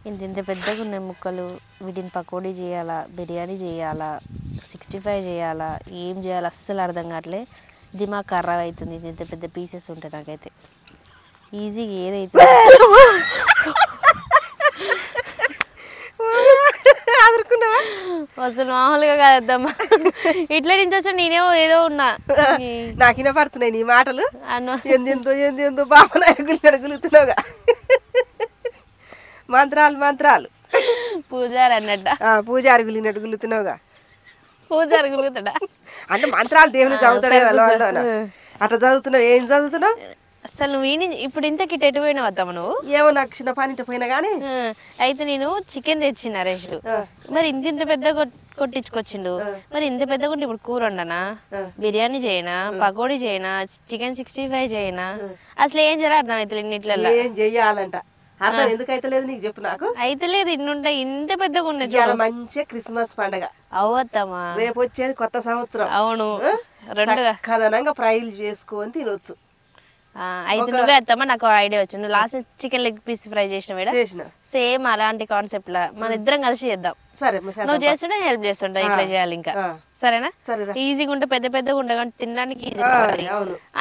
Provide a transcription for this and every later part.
ఇంత పెద్దగా ఉన్నాయి ముక్కలు. వీటిని పకోడీ చేయాలా, బిర్యానీ చేయాలా, 65 చేయాలా, ఏం చేయాలి అస్సలు అర్థం కావట్లే. దిమాగ్ ఖరాబ్ అవుతుంది. ఇంత పెద్ద పీసెస్ ఉంటాయి నాకైతే. ఈజీగా ఏదైతే అసలు మామూలుగా కాదమ్మా. ఇట్లా నుంచి వచ్చా నేనేమో ఏదో ఉన్నా. నాకు వినపడుతున్నాయి నీ మాటలు. ఎందెందో బాబా అడుగులుతున్నావుగా. మంత్రాలు పూజారి అన్నట్ట. పూజారి గులుగుతున్నావుగా. పూజారి గులుగుతాడా అంటే మంత్రాలు దేవుని చదువుతాడు కదా. అట్లా చదువుతున్నావు. ఏం చదువుతున్నావు అసలు? నువ్వు ఇప్పుడు ఇంతకి ఎటు పోయినావు అత్తమ్మ నువ్వు? ఏమో నాకు చిన్న పని పోయినా కానీ. అయితే నేను చికెన్ తెచ్చిన నరేష్లు. మరి ఇంత పెద్ద కొట్టించుకొచ్చిండు. మరి ఇంత పెద్ద కొట్టి ఇప్పుడు కూర వండనా, బిర్యానీ చేయనా, పకోడీ చేయనా, చికెన్ 65 చేయనా, అసలు ఏం చేయాలి అర్థం అయితే ఇట్లా ఏం చెయ్యాలంట. అర్థం ఎందుకైతే లేదు నీకు చెప్పు. నాకు అయితే లేదు. ఇన్నుంటాయి ఇంత పెద్దగా ఉన్నాయి. మంచిగా క్రిస్మస్ పండగ అవత్తమ్మా. రేపు వచ్చేది కొత్త సంవత్సరం. అవును. రెండుగా కథనంగా ఫ్రైలు చేసుకొని తినొచ్చు. అయితే నువ్వే అత్తమ్మా నాకు ఐడియా వచ్చింది. నువ్వు last chicken leg piece fry చేసిన సేమ్ అలాంటి కాన్సెప్ట్ లా మన ఇద్దరం కలిసి చేద్దాం. సరే, నువ్వు చేస్తుంటే హెల్ప్ చేస్తుంటా. ఇట్లా చేయాలి ఇంకా. సరేనా? ఈజీగా ఉంటే పెద్దగా ఉండే కానీ తినడానికి ఈజీ.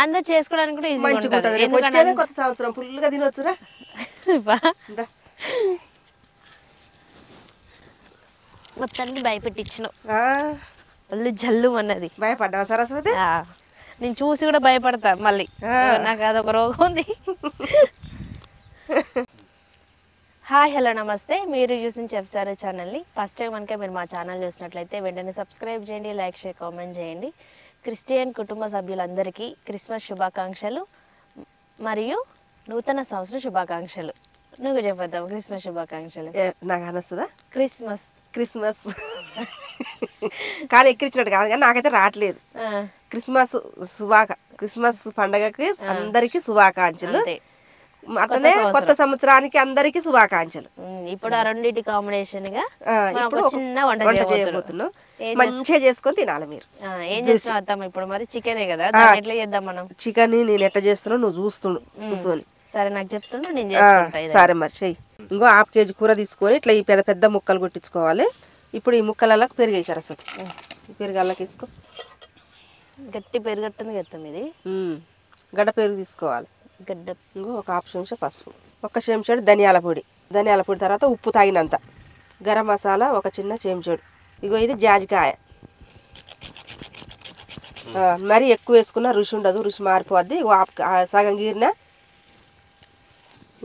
అందరు చేసుకోవడానికి కూడా ఈజీగా ఉంటుంది. ఎందుకంటే కొత్త సంవత్సరం ఫుల్ గా తినొచ్చురా. మొత్తానికి భయపెట్టించినావు. వాళ్ళు జల్లు అన్నది. భయపడ్డావా సరస్వతి? నేను చూసి కూడా భయపడతా మళ్ళీ. నాకు అదొక రోగం ఉంది. హాయ్, హలో, నమస్తే. మీరు చూసిన చెఫ్ సార్ ఛానల్ని ఫస్ట్ టైం కనుక మీరు మా ఛానల్ చూసినట్లయితే వెంటనే సబ్స్క్రైబ్ చేయండి, లైక్, షేర్, కామెంట్ చేయండి. క్రిస్టియన్ కుటుంబ సభ్యులందరికీ క్రిస్మస్ శుభాకాంక్షలు మరియు నూతన సంవత్సర శుభాకాంక్షలు. నువ్వు చెప్పొద్దాం క్రిస్మస్ శుభాకాంక్షలు. నాకు అనొస్తుందా? క్రిస్మస్ కానీ ఎక్కిరించినట్టు కాదు కానీ నాకైతే రావట్లేదు. క్రిస్మస్ పండగకి అందరికి శుభాకాంక్షలు. అట్లనే కొత్త సంవత్సరానికి అందరికి శుభాకాంక్షలు. ఇప్పుడు ఆ రెండింటి కాంబినేషన్ గా చిన్న వంట చేయబోతున్నాం. మంచిగా చేసుకొని తినాలి మీరు. ఏం చేస్తాం ఇప్పుడు? మరి చికెనే కదా, ఎట్లా చేద్దాం మనం? చికెన్ నేను ఎట్లా చేస్తున్నావు నువ్వు చూస్తుండు కూర్చొని. సరే, నాకు చెప్తున్నా, నేను చేస్తుంటా. సరే మరి చెయ్యి. ఇంకో 1/2 kg కూర తీసుకొని ఇట్లా ఈ పెద్ద ముక్కలు కొట్టించుకోవాలి. ఇప్పుడు ఈ ముక్కలలో పెరుగు వేసారు. అసలు పెరుగు అల్లకి వేసుకో. గట్టి పెరుగట్టుంది కదా ఇది. గడ్డ పెరుగు తీసుకోవాలి. గడ్డ. ఇంకో 1/2 చెంచా పసుపు, 1 చెంచాడు ధనియాల పొడి తర్వాత ఉప్పు తాగినంత, గరం మసాలా 1 చిన్న చెంచాడు. ఇగో ఇది జాజికాయ. మరి ఎక్కువ వేసుకున్న రుచి ఉండదు, రుచి మారిపోద్ది. సగం గీరిన.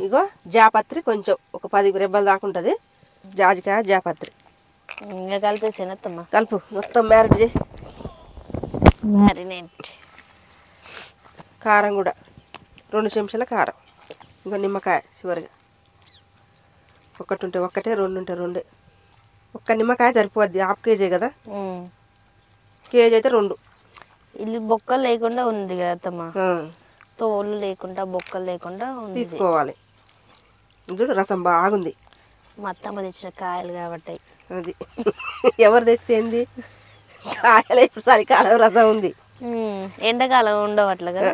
ఇగో జాపత్రి కొంచెం 10 రెబ్బలు దాకా ఉంటుంది. జాజికాయ జాపత్రి ఇంకా కలిపేసేనత్తమ్మా. కలుపు మొత్తం మ్యారినేట్ చేయి. కారం కూడా 2 చెంచాల కారం. ఇంకా నిమ్మకాయ చివరిగా. 1 ఉంటే 1, 2 ఉంటే 2. 1 నిమ్మకాయ సరిపోద్ది. 1/2 kg కదా, కేజీ అయితే 2. ఇల్లు బొక్కలు లేకుండా ఉంది కదా అత్తమ్మ. తోలు లేకుండా బొక్కలు లేకుండా తీసుకోవాలి. చూడు రసం బాగుంది. మా అత్తమ్మ తెచ్చిన కాయలు కాబట్టి. అది ఎవరు తెస్తే ఏంది, కాయలు ఇప్పుడు చలికాలం రసం ఉంది. ఎండాకాలం ఉండవు అట్లా కదా.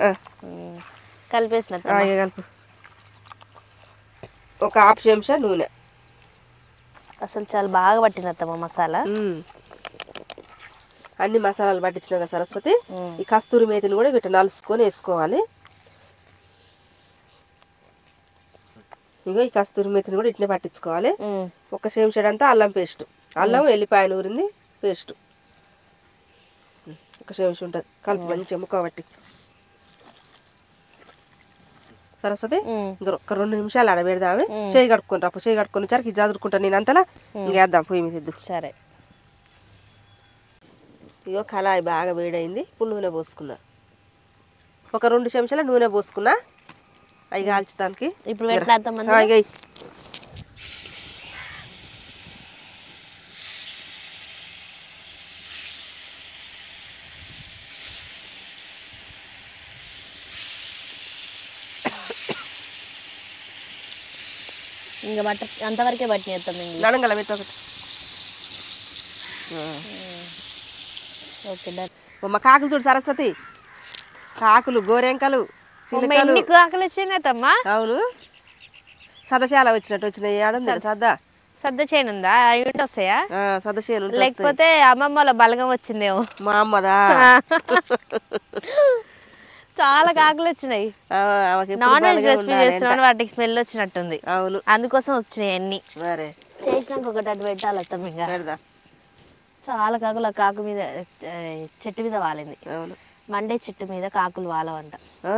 కలిపేసిన కలుపు. 1/2 చెంచా నూనె. అసలు చాలా బాగా పట్టింది అత్తమ్మ మసాలా. అన్ని మసాలాలు పట్టించినా కదా సరస్వతి. ఈ కస్తూరి మేతిని కూడా వీటి నలుసుకొని వేసుకోవాలి. ఇగో ఈ కస్తూరి మేతిని కూడా ఇట్నే పట్టించుకోవాలి. 1 చెంచాడు అంతా అల్లం పేస్ట్. అల్లం ఎల్లిపాయ నూరింది పేస్ట్ 1 చెంచా ఉంటుంది. కలుపు మంచిగా ముక్క పట్టి. సరస్వతి ఇంకా 2 నిమిషాలు ఆడబెడదామే. చేయి కడుక్కొని రా. చేయి కడుక్కొని వచ్చారు ఇది చదువుకుంటాను నేను అంతలా. ఇంకేద్దాం పొయ్యి మీద ఇద్దు. సరే. ఇగో కళాయి బాగా వేడైంది. ఇప్పుడు నూనె పోసుకున్నా. 2 చెంచాల నూనె పోసుకున్నా. అవి కాల్చడానికి ఇప్పుడు ఇంకా అంతవరకే బట్టి చేస్తాం. నడంగల మెత్త ఒకటి. Okay done. మా కాకులు చూడు సరస్వతి. కాకులు గోరెంకలు కాకులు వచ్చినాయి తమ్మా. అవును సదశాల వచ్చినట్టు వచ్చినాయి ఆడుంది సద్దా సద్ద చేను ఉందా అవి ఉండి వస్తాయా సదశేలు ఉంటాయి. లేకపోతే అమ్మమ్మల బలగం వచ్చిందేమో. మా అమ్మదా చాలా కాకులు వచ్చినాయి. ఆమెకి ఎప్పుడు నాన్ వెజ్ బలగే రెసిపీ ఉండాలి చేస్తున్నాను వాటికి స్మెల్ వచ్చినట్టుంది. అవును అందుకోసం వచ్చినాయి అన్ని. మరే చేసినాక ఒకటి అటు పెట్టాలి అత్తమ్మ. ఇంకా పెడదా చాలా కాకులు ఆ కాకు మీద చెట్టు మీద వాలింది. అవును మండే చెట్టు మీద కాకులు వాలవంట. ఆ,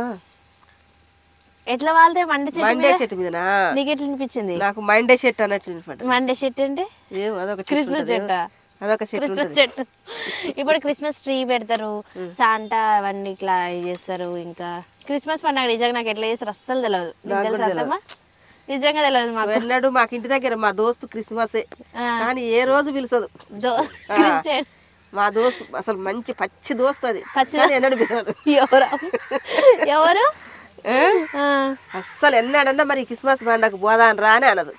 ఎట్లా వాళ్తే మండే చెట్టు మండే మీద? చెట్టు మీదనా నీకు ఎట్లా అనిపించింది? నాకు మండే చెట్టు అన్నట్టు వినపడ్డది. మండే చెట్టు అంటే ఏం అదొక చెట్టు క్రిస్మస్ ఉంటది. చెట్టు. అదొక చెట్టు క్రిస్మస్ ఉంటది. చెట్టు. ఇప్పుడు క్రిస్మస్ ట్రీ పెడతారు, శాంటా అవన్నీ ఇట్లా చేస్తారు. ఇంకా క్రిస్మస్ పండుగ నిజంగా నాకు ఎట్లా చేస్తారు అస్సలు తెలియదు. నీకు తెలుసా అత్తమ్మ? నిజంగా తెలియదు మాకు. వెళ్ళాడు మాకు ఇంటి దగ్గర మా దోస్తు క్రిస్మసే కానీ ఏ రోజు పిలుచదు. క్రిస్టియన్ మా దోస్తు అసలు మంచి పచ్చి దోస్తు అది పచ్చి కానీ ఎన్నడు పిలవదు. ఎవరు అస్సలు ఎన్నాడన్నా మరి క్రిస్మస్ పండగ పోదాని రా అని అనదు.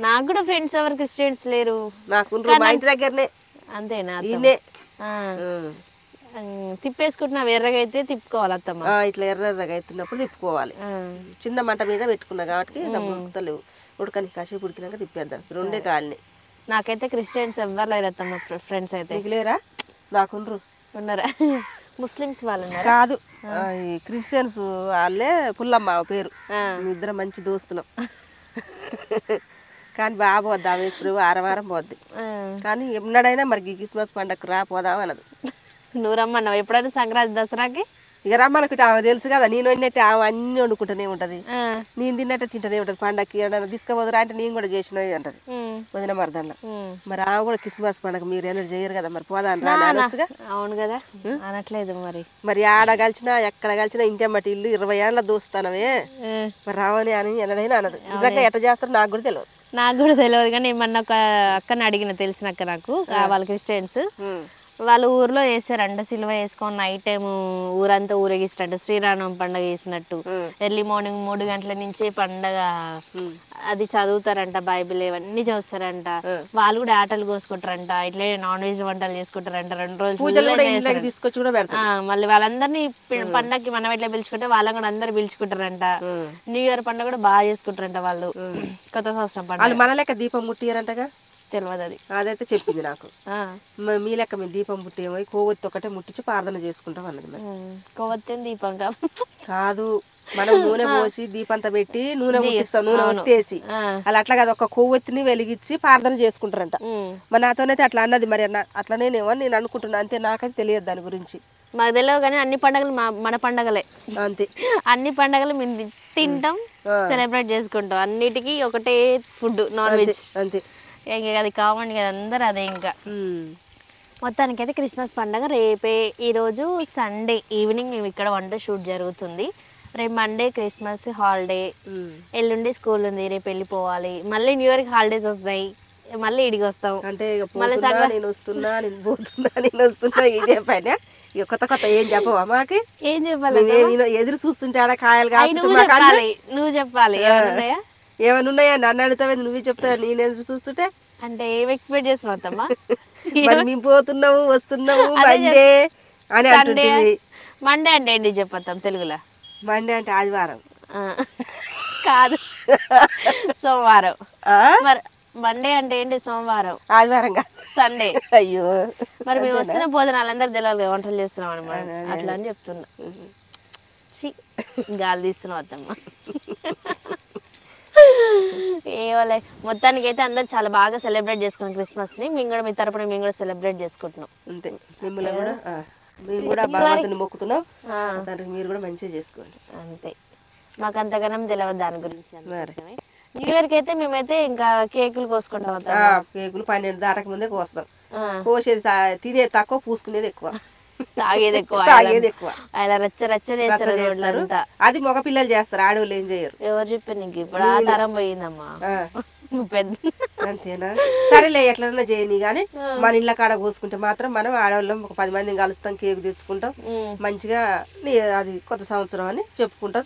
నాకు కూడా ఫ్రెండ్స్ ఎవరు క్రిస్టియన్స్ లేరు. నాకు మా ఇంటి దగ్గరనే అంతేనా? ఈయనే తిప్పేసుకుంటున్నావు. ఎర్రగా అయితే తిప్పుకోవాలి అత్తమ్మ. ఇట్లా ఎర్రగా అవుతున్నప్పుడు తిప్పుకోవాలి. చిన్న మంట మీద పెట్టుకున్నా కాబట్టి ఉడకలేవు. ఉడకని కాసేపు ఉడికినాక తిప్పేద్దాం. రెండే కాలిని. నాకైతే క్రిస్టియన్స్ ఎవ్వరు లేరు అత్తమ్మ ఫ్రెండ్స్ అయితే. నీకు లేరా? నాకుండ్రు. ఉన్నారా? ముస్లిమ్స్ వాళ్ళు ఉన్నారు కాదు ఈ క్రిస్టియన్స్ వాళ్ళే పుల్లమ్మ పేరు. ఇద్దరం మంచి దోస్తులం. కానీ బాగా పోద్ది ఆమె వేసుకుని వారం పోద్ది. కానీ ఎన్నడైనా మరి క్రిస్మస్ పండగకు రా పోదాం అనదు. నువ్వు రమ్మన్నావు ఎప్పుడైనా సంక్రాంతి దసరాకి? ఇక రమ్మనుకుంటే ఆమె తెలుసు కదా నేను వండినట్టే ఆమె అన్ని వండుకుంటూనే ఉంటది. నేను తిన్నట్టే తింటూనే ఉంటది. పండగకి ఏమన్నా తీసుకుపోదురా అంటే నేను కూడా చేసినవి అంటది వదిన మరదన్న. మరి ఆమె కూడా క్రిస్మస్ పండగ మీరు ఏమైనా చేయరు కదా మరి పోదాం రా అనొచ్చుగా. అవును కదా అనట్లేదు మరి. మరి ఆడ కలిసినా ఎక్కడ కలిసినా ఇంటమ్మటి ఇల్లు 20 ఏళ్ళ దోస్తానమే మరి రావని అని ఎన్నడైనా అనదు. నిజంగా ఎట్ట చేస్తారో నాకు కూడా తెలియదు. నాకు కూడా తెలియదు కానీ మొన్న ఒక అక్కని అడిగిన తెలిసిన అక్క నాకు వాళ్ళ క్రిస్టియన్స్ వాళ్ళ ఊర్లో చేస్తారంట. సిలువ వేసుకొని నైట్ టైం ఊరంతా ఊరేగిస్తారంట. శ్రీరామనవమి పండుగ చేసినట్టు ఎర్లీ మార్నింగ్ 3 గంటల నుంచి పండగ అది చదువుతారంట. బైబిల్ ఇవన్నీ చూస్తారంట. వాళ్ళు కూడా ఆటలు కోసుకుంటారంట. ఇట్లే నాన్ వెజ్ వంటలు చేసుకుంటారంట. 2 రోజులు తీసుకొచ్చి కూడా పెడతారు. మళ్ళీ వాళ్ళందరినీ పండగకి మనం ఎట్లా పిలుచుకుంటే వాళ్ళని కూడా అందరు పిలుచుకుంటారంట. న్యూ ఇయర్ పండుగ కూడా బాగా చేసుకుంటారంట వాళ్ళు. కొత్త సంవత్సరం పండుగ మన లెక్క దీపం ముట్టియారంటగా తెలియదు. అది అదైతే చెప్పింది నాకు. మీ లెక్క మేము దీపం ముట్టేమో కొవ్వొత్తి ఒకటే ముట్టించి ప్రార్థన చేసుకుంటాం అన్నది. మరి కొవ్వొత్తి దీపం కాదు మనం నూనె పోసి దీపంతా పెట్టి నూనె ముట్టిస్తాం. నూనె ఒత్తేసి అలా అట్లా కాదు ఒక కొవ్వొత్తిని వెలిగించి ప్రార్థన చేసుకుంటారంట. మరి నాతోనైతే అట్లా అన్నది. మరి అట్లనేనేమో నేను అనుకుంటున్నా. అంతే నాకైతే తెలియదు దాని గురించి. మాకు తెలియదు కానీ అన్ని పండుగలు మన పండగలే. అంతే అన్ని పండుగలు మేము తింటాం, సెలబ్రేట్ చేసుకుంటాం. అన్నిటికీ ఒకటే ఫుడ్ నాన్ వెజ్. అంతే ఇంకా అది కామన్ కదా అందరు అదే. ఇంకా మొత్తానికి అయితే క్రిస్మస్ పండుగ రేపే. ఈరోజు సండే ఈవినింగ్ మేము ఇక్కడ వంట షూట్ జరుగుతుంది. రేపు మండే క్రిస్మస్ హాలిడే. ఎల్లుండి స్కూల్ ఉంది. రేపు వెళ్ళిపోవాలి. మళ్ళీ న్యూ ఇయర్కి హాలిడేస్ వస్తాయి. మళ్ళీ ఇడికి వస్తాం. అంటే నేను వస్తున్నా నేను పోతున్నా నేను వస్తున్నా ఇదే పైన ఇక కొత్త ఏం చెప్పవా మాకి? ఏం చెప్పాలి? ఎదురు చూస్తుంటే ఆడ కాయలు నువ్వు చెప్పాలి. ఏమైనా ఉన్నాయా? నన్ను అడుగుతావే నువ్వే చెప్తావా? నేను ఎదురు చూస్తుంటే అంటే ఏం ఎక్స్పెక్ట్ చేస్తున్నావమ్మా? మేము పోతున్నాము వస్తున్నాము మండే అని అంటుంది. మండే అంటే ఏంటి చెప్పొద్దాం తెలుగులో? మండే అంటే ఆదివారం కాదు, సోమవారం. మరి మండే అంటే ఏంటి? సోమవారం. ఆదివారంగా సండే. అయ్యో మరి మేము వస్తున్న భోజనాలు అందరు తెలియాలి. వంటలు చేస్తున్నాం అనమాట. అట్లా అని చెప్తున్నా. గాలి తీస్తున్నావు అత్తమ్మ. ఏవలే మొత్తానికి అయితే అందరు చాలా బాగా సెలబ్రేట్ చేసుకున్నాం క్రిస్మస్ ని. మేము కూడా మీ తరపున మేము కూడా సెలబ్రేట్ చేసుకుంటున్నాం. అంతే మిమ్మల్ని కూడా మేము కూడా భగవంతుని మొక్కుతున్నాం. దానికి మీరు కూడా మంచిగా చేసుకోండి. అంతే మాకు అంతగానం తెలియదు దాని గురించి. న్యూ ఇయర్ కి అయితే మేమైతే ఇంకా కేకులు కోసుకుంటాం. కేకులు 12 దాటక ముందే కోస్తాం. కోసేది తినేది తక్కువ, పూసుకునేది ఎక్కువ, తాగేది ఎక్కువ. అలా రచ్చ రచ్చ చేస్తారు. అది మగ పిల్లలు చేస్తారు, ఆడవాళ్ళు ఏం చేయరు. ఎవరు చెప్పారు నీకు? ఇప్పుడు ఆ తరం పోయిందమ్మా. అంతేనా? సరేలే ఎట్లన్నా చేయని గానీ మన ఇళ్ళ కాడ కోసుకుంటే మాత్రం మనం ఆడవాళ్ళం ఒక 10 మందిని కలుస్తాం, కేక్ తెచ్చుకుంటాం, మంచిగా అది కొత్త సంవత్సరం అని చెప్పుకుంటాం,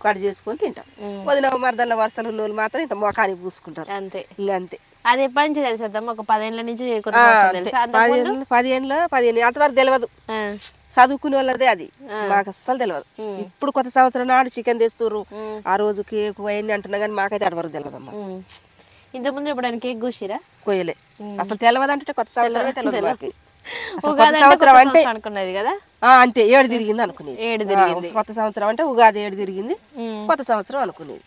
కట్ చేసుకొని తింటాం. వదిన మరదల వరుసలు ఉన్న వాళ్ళు మాత్రం ఇంత మొఖానికి పూసుకుంటారు. అంతే ఇంకంతే. అది ఎప్పటి నుంచి తెలుసు? ఒక 10 ఏళ్ళ నుంచి 10 ఏళ్ళు అంతవరకు తెలియదు. చదువుకునే వాళ్ళదే అది, మాకు అస్సలు తెలియదు. ఇప్పుడు కొత్త సంవత్సరం నాడు చికెన్ తెస్తుర్రు, ఆ రోజు కేక్ అవన్నీ అంటున్నా కానీ మాకైతే అటు వరకు తెలియదమ్మా. ఇంతకుముందు ఎప్పుడైనా కేక్ కూసిరా? కొయ్యలే, అసలు తెలియదు అంటే కొత్త సంవత్సరమే తెలియదు మాకు. అసలు కొత్త ఉగాది అంటే సంవత్సరం కొత్త అంటే సంవత్సరం అనుకున్నది కదా. అంతే, ఏడు తిరిగింది అనుకునేది. ఏడు తిరిగింది. కొత్త సంవత్సరం అంటే ఉగాది ఏడు తిరిగింది, కొత్త సంవత్సరం అనుకునేది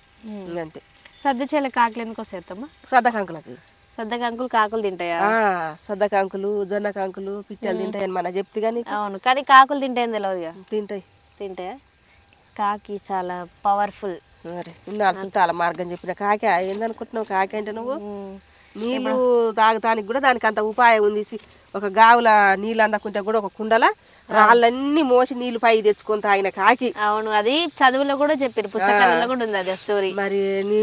అంతే. సద్ద చేల కాకులు ఎందుకు వస్తాయమ్మా? సద్ద కంకులకి. సద్ద కంకులు కాకులు తింటాయా? సద్ద కంకులు, జొన్న కంకులు పిట్టలు తింటాయని మన చెప్తే కానీ. అవును, కానీ కాకులు తింటాయని తెలియదుగా. తింటాయి. తింటాయా? కాకి చాలా పవర్ఫుల్. మరి ఇన్నాళ్ళు చుట్టాల మార్గం చెప్పిన కాకి ఏందనుకుంటున్నావు? కాకి అంటే నువ్వు నీళ్ళు తాగటానికి కూడా దానికి అంత ఉపాయం ఉంది. ఒక గావుల నీళ్ళు అందకుంటే కూడా ఒక కుండల రాళ్ళన్నీ మోసి నీళ్ళు పై తెచ్చుకొని తాగిన కాకి. అవును, అది చదువులో కూడా చెప్పారు, పుస్తకాలలో కూడా ఉంది అది స్టోరీ. మరి నీ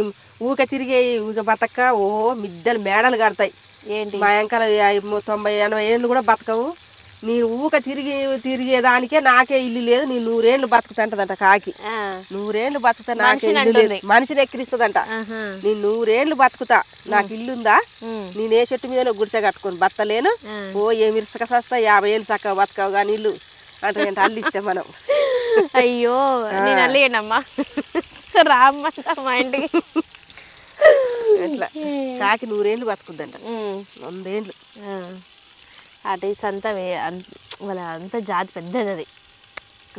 ఊక తిరిగే ఊక బతక మిద్దలు మేడలు కడతాయి. ఏంటి మా వెంకల 90-80 ఏళ్ళు కూడా బతకవు. నేను ఊక తిరిగేదానికే నాకే ఇల్లు లేదు, నేను 100 ఏళ్ళు బతుకుతుంటదంట కాకి. 100 ఏళ్ళు బతుకుతా నాకే ఇల్లు లేదు, మనిషిని ఎక్కిరిస్తుందంట. నేను 100 ఏళ్ళు బతుకుతా, నాకు ఇల్లుందా, నేను ఏ చెట్టు మీద గుడిసె కట్టుకొని బతలేను, ఏమి ఇసుక సస్తా 50 ఏళ్ళు చక్కగా బతకవు కానీ ఇల్లు అంటే అల్లిస్తే మనం. అయ్యో, నేను అల్లేనమ్మా, రామ్మంట మా ఇంటికి. అట్లా కాకి 100 ఏళ్ళు బతుకుద్దంట, 100 ఏళ్ళు. అటు సంత వాళ్ళ అంత జాతి పెద్దది, అది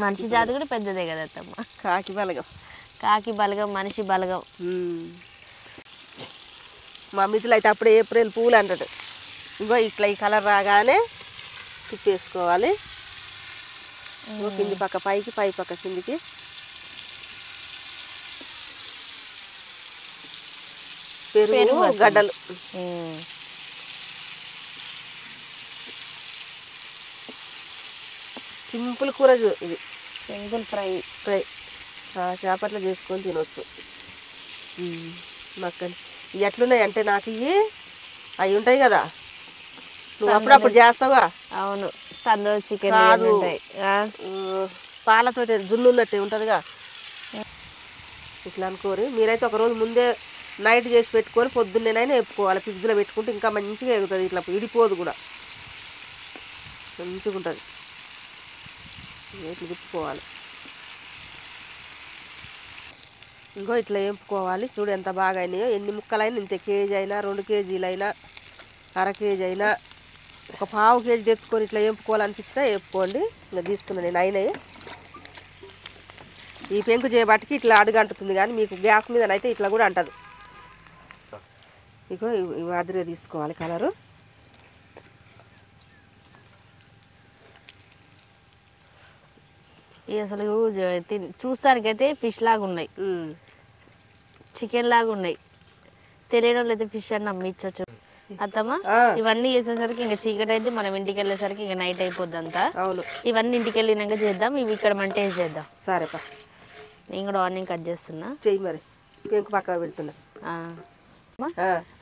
మనిషి జాతి కూడా పెద్దదే కదా అత్తమ్మ. కాకి బలగం. కాకి బలగం, మనిషి బలగం. మా మిత్రులు అయితే అప్పుడే ఏప్రిల్ పూలు అంటాడు. ఇంకో ఇట్లా ఈ కలర్ రాగానే తిప్పేసుకోవాలి, కింది పక్క పైకి, పై పక్క కిందికి. పెరుగు గడ్డలు. సింపుల్ కూర ఇది, సింపుల్ ఫ్రై. చేపట్లు చేసుకొని తినవచ్చు. మక్కని ఇవి ఎట్లున్నాయి అంటే నాకు ఇవి అవి ఉంటాయి కదా, నువ్వు అప్పుడప్పుడు చేస్తావా? అవును, తందూరి చికెన్ కాదు, పాలతో జున్ను ఉన్నట్టే ఉంటుందిగా. ఇట్లా అనుకోరు మీరైతే ఒకరోజు ముందే నైట్ చేసి పెట్టుకొని పొద్దున్నేనైనా వేపుకోవాలి, ఫ్రిడ్జ్లో పెట్టుకుంటే ఇంకా మంచిగా ఎగుతుంది, ఇట్లా ఇడిపోదు కూడా, మంచిగా ఉంటుంది. ఇట్లా తిప్పుకోవాలి. ఇంకో ఇట్లా వేపుకోవాలి. చూడు ఎంత బాగా అయినాయో, ఎన్ని ముక్కలైనా ఇంత కేజీ అయినా, 2 కేజీలైనా, అర కేజీ అయినా, ఒక పావు కేజీ తెచ్చుకొని ఇట్లా వేపుకోవాలనిపించినా వేపుకోండి. ఇంకా తీసుకున్నా నేను అయినాయి. ఈ పెంకు చేయబట్టికి ఇట్లా అడుగంటుతుంది, కానీ మీకు గ్యాస్ మీదనైతే ఇట్లా కూడా అంటదు. ఇగో ఇవి అదిరే తీసుకోవాలి కలరు. అసలు చూస్తానికైతే ఫిష్ లాగా ఉన్నాయి, చికెన్ లాగా ఉన్నాయి. తెలియడం లేదు ఫిష్ అని నమ్మించవచ్చు అత్తమ్మ. ఇవన్నీ చేసేసరికి ఇంకా చీకటి అయితే మనం ఇంటికి వెళ్ళేసరికి ఇంకా నైట్ అయిపోద్ది అంతా. అవును, ఇవన్నీ ఇంటికి వెళ్ళినాక చేద్దాం, ఇవి ఇక్కడ మనం టేస్ట్ చేద్దాం. సరేపా, నేను కూడా ఆనియన్ కట్ చేస్తున్నా. చెయ్యి మరి, పెంకు పక్కన పెడుతున్నా.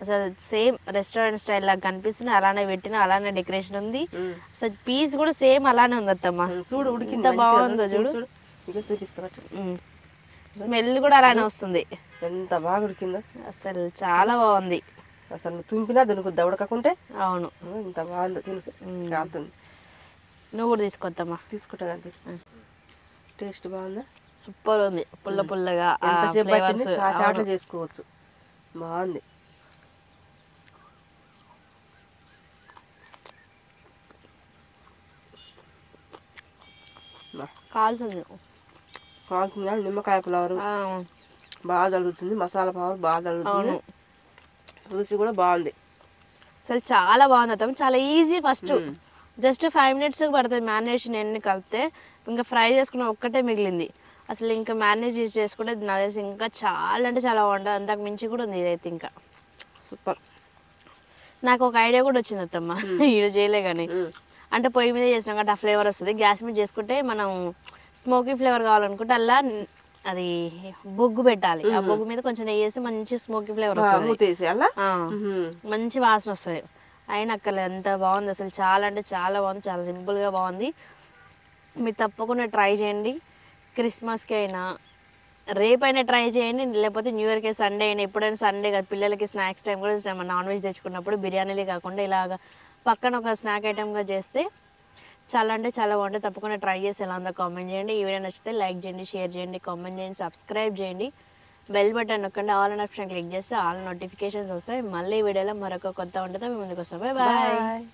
అసలు సేమ్ రెస్టారెంట్ స్టైల్ లాగా కనిపిస్తుంది, అలానే పెట్టిన, అలానే డెకరేషన్ ఉంది. అసలు పీస్ కూడా సేమ్ అలానే ఉంది అత్తమ్మ. చూడు ఎంత బాగుందో చూడు, చూపిస్తా. స్మెల్ కూడా అలానే వస్తుంది, ఎంత బాగా ఉడికిందో అసలు చాలా బాగుంది. అసలు తుంపినా దునుకుద్దా ఉడకకుంటే. అవును, ఇంత బాగుందో తినుకు కాలుతుంది. నువ్వు కూడా తీసుకొద్దామా? తీసుకుంటా అంతే. టేస్ట్ బాగుందా? సూపర్ ఉంది, పుల్ల పుల్లగా చాట్లు చేసుకోవచ్చు, బాగుంది. కాలుతుంది, నిమ్మకాయ ఫ్లవర్ బాగా తగులుతుంది, మసాలా ఫ్లవర్ బాగా తగులుతుంది, రుచి కూడా బాగుంది. అసలు చాలా బాగుంది అత్తమ్మ, చాలా ఈజీ. ఫస్ట్ జస్ట్ 5 minutes పడుతుంది మ్యారినేషన్ ఎన్ని కలిపితే. ఇంకా ఫ్రై చేసుకున్న ఒక్కటే మిగిలింది. అసలు ఇంకా మ్యారినేట్ చేసుకుంటే నా తెలిసి ఇంకా చాలా అంటే చాలా బాగుంటుంది, అంతకు మించి కూడా ఉంది ఇదైతే. ఇంకా సూపర్. నాకు ఒక ఐడియా కూడా వచ్చింది అత్తమ్మ, ఈడ చేయలే కానీ. అంటే పొయ్యి మీద చేసినాం కాబట్టి ఆ ఫ్లేవర్ వస్తుంది. గ్యాస్ మీద చేసుకుంటే మనం స్మోకీ ఫ్లేవర్ కావాలనుకుంటే అలా అది బొగ్గు పెట్టాలి, ఆ బొగ్గు మీద కొంచెం నెయ్యి వేసి మంచి స్మోకీ ఫ్లేవర్ వస్తుంది, మంచి వాసన వస్తుంది. అయినా అక్కడ ఎంత బాగుంది అసలు, చాలా అంటే చాలా బాగుంది, చాలా సింపుల్గా బాగుంది. మీరు తప్పకుండా ట్రై చేయండి. క్రిస్మస్కి అయినా రేపైనా ట్రై చేయండి, లేకపోతే న్యూ ఇయర్కి సండే అయినా, ఎప్పుడైనా సండే కదా పిల్లలకి స్నాక్స్ టైం కూడా నాన్ వెజ్ తెచ్చుకున్నప్పుడు బిర్యానీలే కాకుండా ఇలాగ పక్కన ఒక స్నాక్ ఐటెంగా చేస్తే చాలా అంటే చాలా బాగుంటుంది. తప్పకుండా ట్రై చేసి ఎలా ఉందో కామెంట్ చేయండి. ఈ వీడియో నచ్చితే లైక్ చేయండి, షేర్ చేయండి, కామెంట్ చేయండి, సబ్స్క్రైబ్ చేయండి. బెల్ బటన్ నొక్కండి. ఆల్ అనే ఆప్షన్ క్లిక్ చేస్తే ఆల్ నోటిఫికేషన్స్ వస్తాయి. మళ్ళీ ఈ వీడియోలో మరొక కొత్త వంటతో మీ ముందుకు వస్తాం. Bye bye.